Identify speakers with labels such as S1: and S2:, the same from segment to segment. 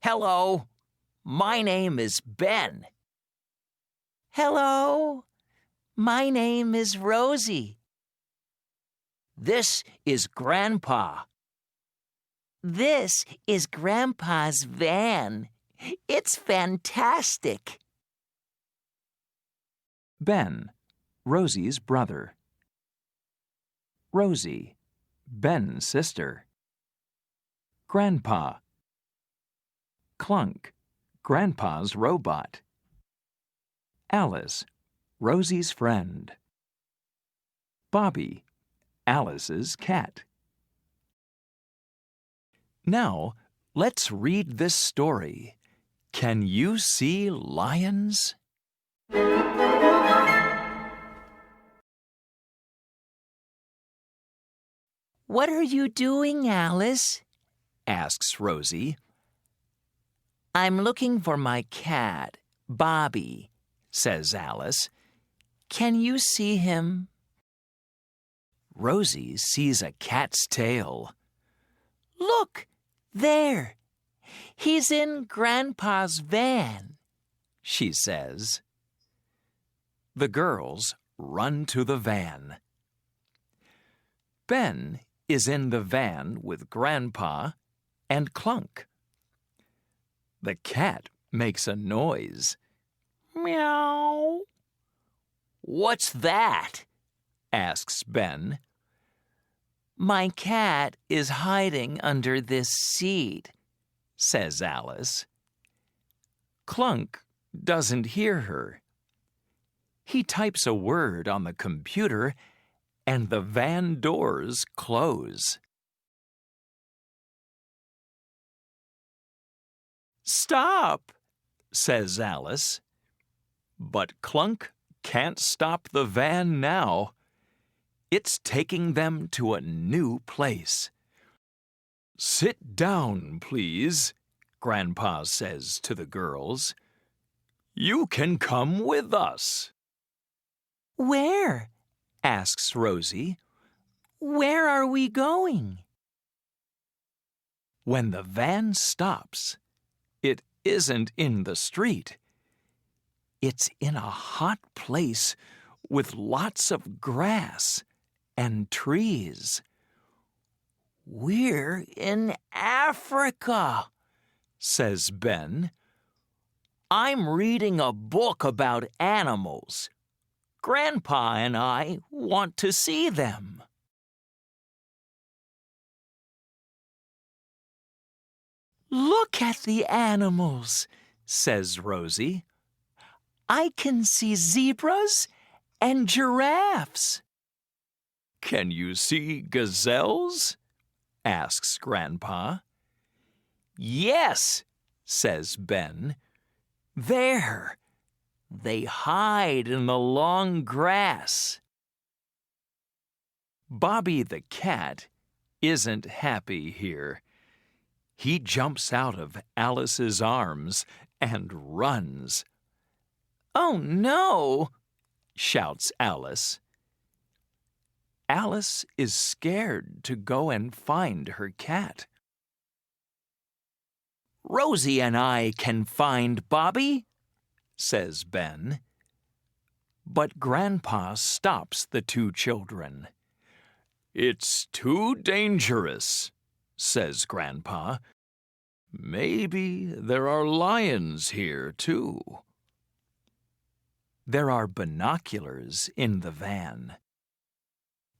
S1: Hello, my name is Ben.
S2: Hello, my name is Rosie.
S1: This is Grandpa.
S2: This is Grandpa's van. It's fantastic.
S3: Ben, Rosie's brother. Rosie, Ben's sister. Grandpa. Clunk, Grandpa's robot. Alice, Rosie's friend. Bobby, Alice's cat. Now, let's read this story. Can you see lions?
S2: What are you doing, Alice?
S3: Asks Rosie.
S2: I'm looking for my cat, Bobby,
S3: Says Alice.
S2: Can you see him?
S3: Rosie sees a cat's tail.
S2: Look, there. He's in Grandpa's van,
S3: she says. The girls run to the van. Ben is in the van with Grandpa and Clunk. The cat makes a noise.
S2: Meow.
S1: What's that?
S3: Asks Ben.
S2: My cat is hiding under this seat,
S3: Says Alice. Clunk doesn't hear her. He types a word on the computer and the van doors close. Stop, says Alice. But Clunk can't stop the van now. It's taking them to a new place. Sit down, please, Grandpa says to the girls. You can come with us.
S2: Where?
S3: Asks Rosie.
S2: Where are we going?
S3: When the van stops, it isn't in the street. It's in a hot place with lots of grass and trees.
S2: We're in Africa,
S3: says Ben.
S1: I'm reading a book about animals. Grandpa and I want to see them.
S2: Look at the animals,
S3: says Rosie.
S2: I can see zebras and giraffes.
S3: Can you see gazelles? Asks Grandpa.
S1: Yes,
S3: says Ben.
S1: there. They hide in the long grass.
S3: Bobby the cat isn't happy here. He jumps out of Alice's arms and runs.
S2: Oh, no,
S3: shouts Alice. Alice is scared to go and find her cat.
S1: Rosie and I can find Bobby,
S3: says Ben. But Grandpa stops the two children. It's too dangerous, says Grandpa. Maybe there are lions here, too. There are binoculars in the van.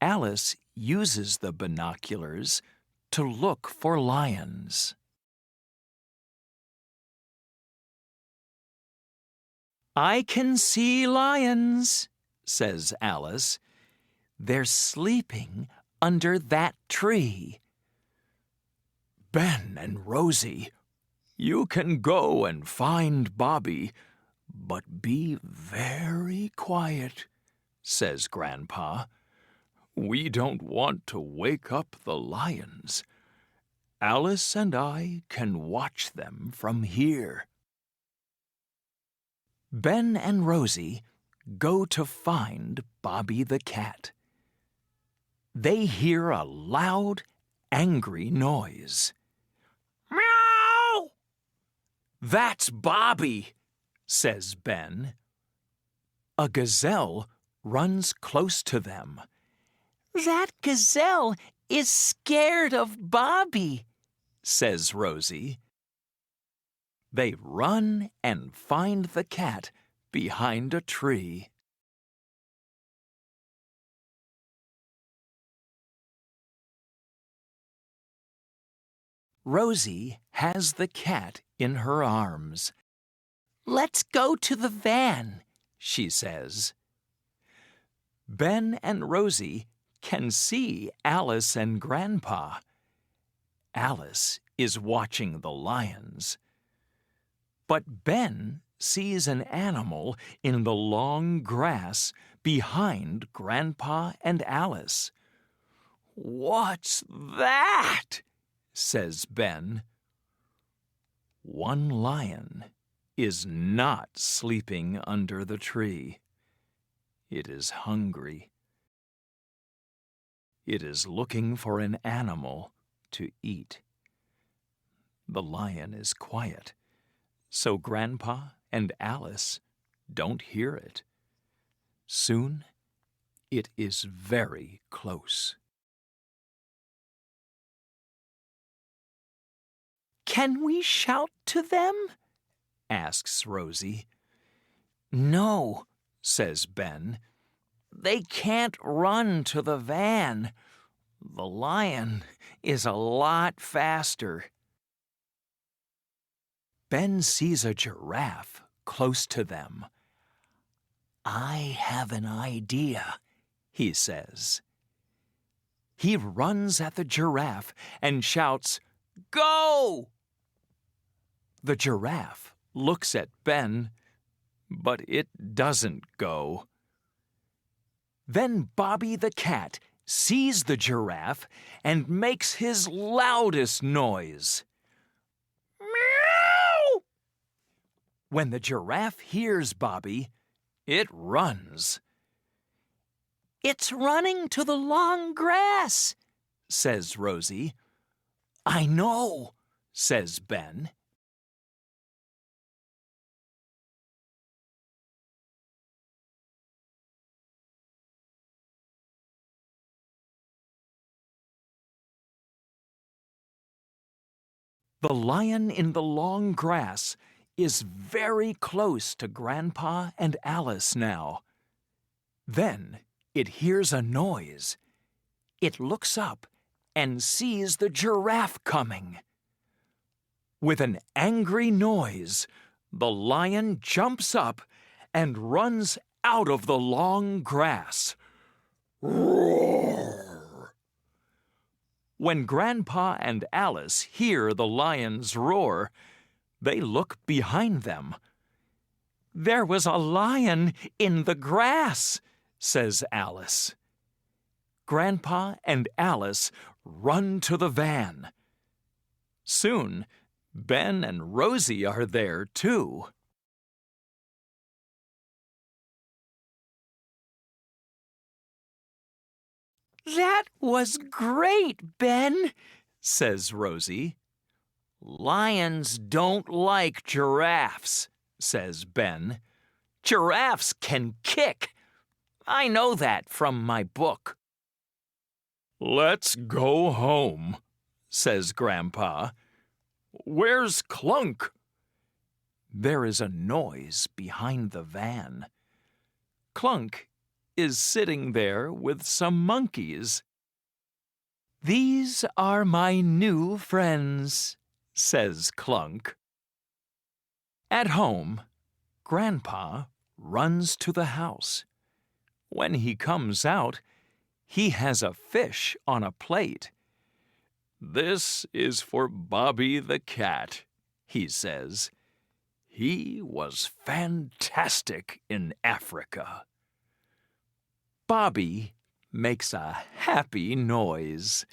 S3: Alice uses the binoculars to look for lions. I can see lions, says Alice. They're sleeping under that tree. Ben and Rosie, you can go and find Bobby, but be very quiet, says Grandpa. We don't want to wake up the lions. Alice and I can watch them from here. Ben and Rosie go to find Bobby the cat. They hear a loud, angry noise.
S1: Meow!
S3: That's Bobby, says Ben. A gazelle runs close to them.
S2: That gazelle is scared of Bobby,
S3: says Rosie. They run and find the cat behind a tree. Rosie has the cat in her arms.
S2: Let's go to the van,
S3: she says. Ben and Rosie can see Alice and Grandpa. Alice is watching the lions. But Ben sees an animal in the long grass behind Grandpa and Alice. "What's that?" says Ben. One lion is not sleeping under the tree. It is hungry. It is looking for an animal to eat. The lion is quiet, so Grandpa and Alice don't hear it. Soon, it is very close.
S2: Can we shout to them?
S3: Asks Rosie.
S1: No,
S3: Says Ben.
S1: they can't run to the van. The lion is a lot faster.
S3: Ben sees a giraffe close to them.
S1: I have an idea,
S3: He says. He runs at the giraffe and shouts, "Go!" The giraffe looks at Ben, but it doesn't go. Then Bobby the cat sees the giraffe and makes his loudest noise. Meow! When the giraffe hears Bobby, it runs.
S2: It's running to the long grass,
S3: Says Rosie.
S1: I know,
S3: Says Ben. The lion in the long grass is very close to Grandpa and Alice now. Then it hears a noise. It looks up and sees the giraffe coming. With an angry noise, the lion jumps up and runs out of the long grass. Roar! When Grandpa and Alice hear the lion's roar, they look behind them.
S1: there was a lion in the grass,
S3: says Alice. Grandpa and Alice run to the van. Soon, Ben and Rosie are there too.
S2: That was great, Ben,
S3: says Rosie.
S1: Lions don't like giraffes,
S3: says Ben.
S1: Giraffes can kick. I know that from my book.
S3: Let's go home, says Grandpa. Where's Clunk? There is a noise behind the van. Clunk is sitting there with some monkeys.
S1: These are my new friends,
S3: says Clunk. At home, Grandpa runs to the house. When he comes out, he has a fish on a plate. This is for Bobby the cat, he says. He was fantastic in Africa. Bobby makes a happy noise.